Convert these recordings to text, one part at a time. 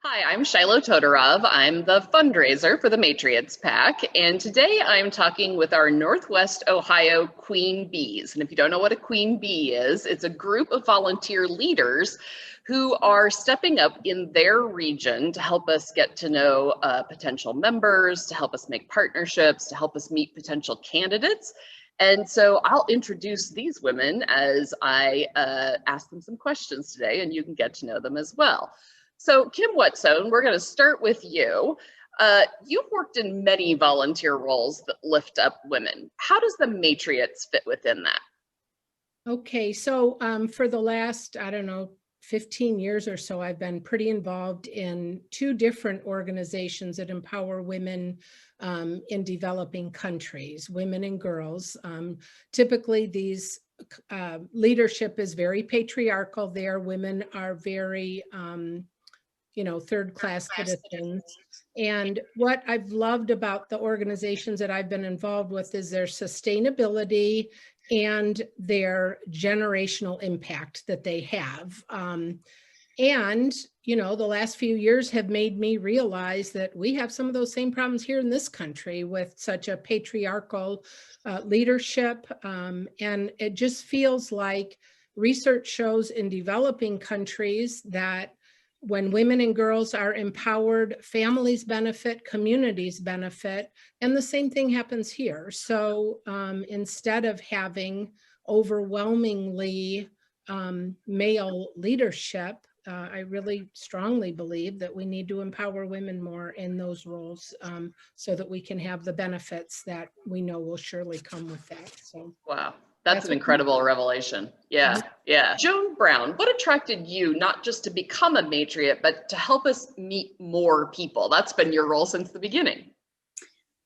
Hi, I'm Shiloh Todorov. I'm the fundraiser for the Matriots PAC, and today I'm talking with our Northwest Ohio Queen Bees. And if you don't know what a Queen Bee is, it's a group of volunteer leaders who are stepping up in their region to help us get to know potential members, to help us make partnerships, to help us meet potential candidates. And so I'll introduce these women as I ask them some questions today, and you can get to know them as well. So Kim Whetstone, we're going to start with you. You've worked in many volunteer roles that lift up women. How does the Matriots fit within that? Okay, so for the last, 15 years or so, I've been pretty involved in two different organizations that empower women in developing countries, women and girls. Typically, these leadership is very patriarchal there. Women are very third-class citizens. And what I've loved about the organizations that I've been involved with is their sustainability and their generational impact that they have. The last few years have made me realize that we have some of those same problems here in this country with such a patriarchal leadership. And it just feels like research shows in developing countries that when women and girls are empowered, families benefit, communities benefit, and the same thing happens here. So instead of having overwhelmingly male leadership, I really strongly believe that we need to empower women more in those roles so that we can have the benefits that we know will surely come with that. So, wow. That's an incredible revelation. Yeah, yeah. Joan Brown, what attracted you not just to become a Matriot, but to help us meet more people? That's been your role since the beginning.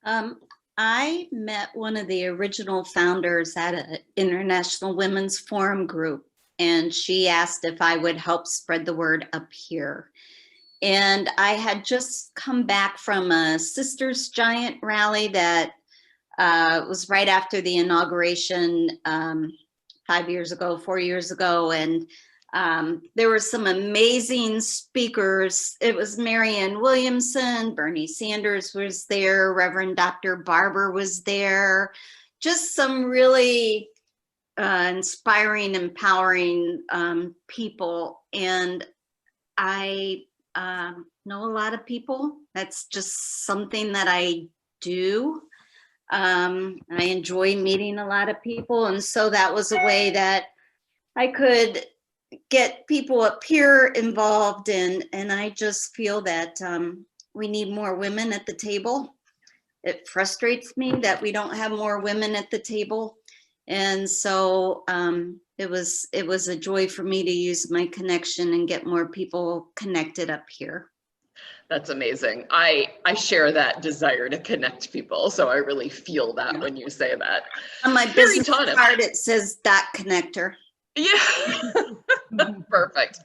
I met one of the original founders at an International Women's Forum group, and she asked if I would help spread the word up here. And I had just come back from a Sisters Giant rally that was right after the inauguration 4 years ago. And there were some amazing speakers. It was Marianne Williamson, Bernie Sanders was there, Reverend Dr. Barber was there, just some really inspiring, empowering people. And I know a lot of people. That's just something that I do. I enjoy meeting a lot of people. And so that was a way that I could get people up here involved in. And I just feel that we need more women at the table. It frustrates me that we don't have more women at the table. And so it was a joy for me to use my connection and get more people connected up here. That's amazing. I share that desire to connect people. So I really feel that when you say that. On my business card, it says .connector. Yeah. Perfect.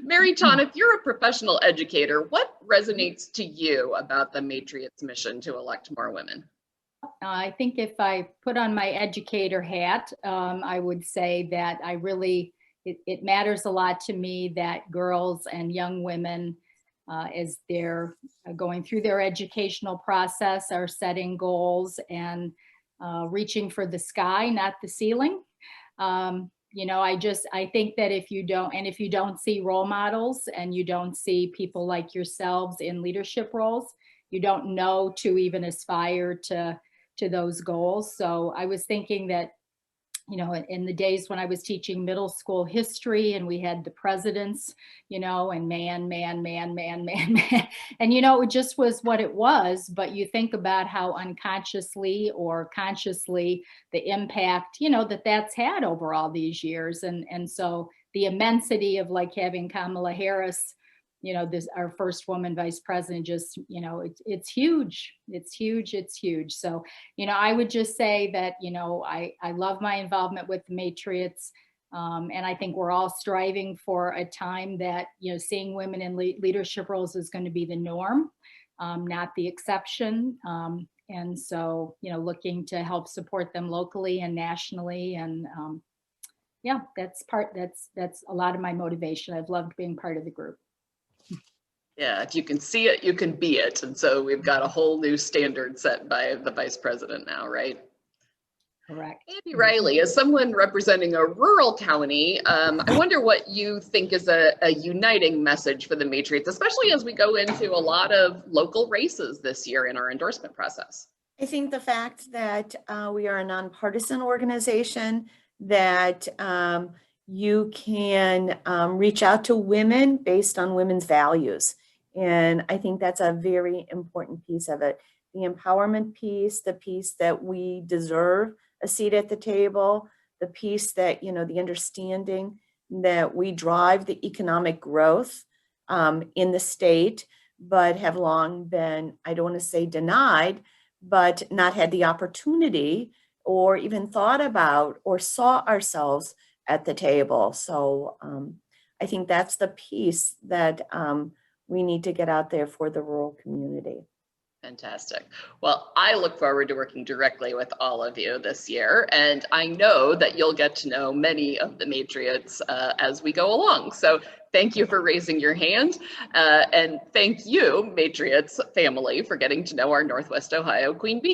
Mary Toniff, you're a professional educator. What resonates to you about the Matriots mission to elect more women? I think if I put on my educator hat, I would say that it matters a lot to me that girls and young women as they're going through their educational process are setting goals and reaching for the sky, not the ceiling. I think that if you don't see role models and you don't see people like yourselves in leadership roles, you don't know to even aspire to those goals. So I was thinking that, in the days when I was teaching middle school history and we had the presidents, and man, and, it just was what it was. But you think about how unconsciously or consciously the impact, that's had over all these years. And so the immensity of like having Kamala Harris, our first woman vice president, just, it's huge. So, I would just say that, I love my involvement with the Matriots. And I think we're all striving for a time that, seeing women in leadership roles is going to be the norm, not the exception. And so, looking to help support them locally and nationally. And that's a lot of my motivation. I've loved being part of the group. Yeah, if you can see it, you can be it. And so we've got a whole new standard set by the vice president now, right? Correct. Andy Riley, as someone representing a rural county, I wonder what you think is a uniting message for the Matriots, especially as we go into a lot of local races this year in our endorsement process. I think the fact that we are a nonpartisan organization, that you can reach out to women based on women's values. And I think that's a very important piece of it. The empowerment piece, the piece that we deserve a seat at the table, the piece that, the understanding that we drive the economic growth in the state, but have long been, I don't want to say denied, but not had the opportunity or even thought about or saw ourselves at the table. So I think that's the piece that we need to get out there for the rural community. Fantastic. Well, I look forward to working directly with all of you this year, and I know that you'll get to know many of the Matriots as we go along. So thank you for raising your hand, and thank you, Matriots family, for getting to know our Northwest Ohio Queen Bee.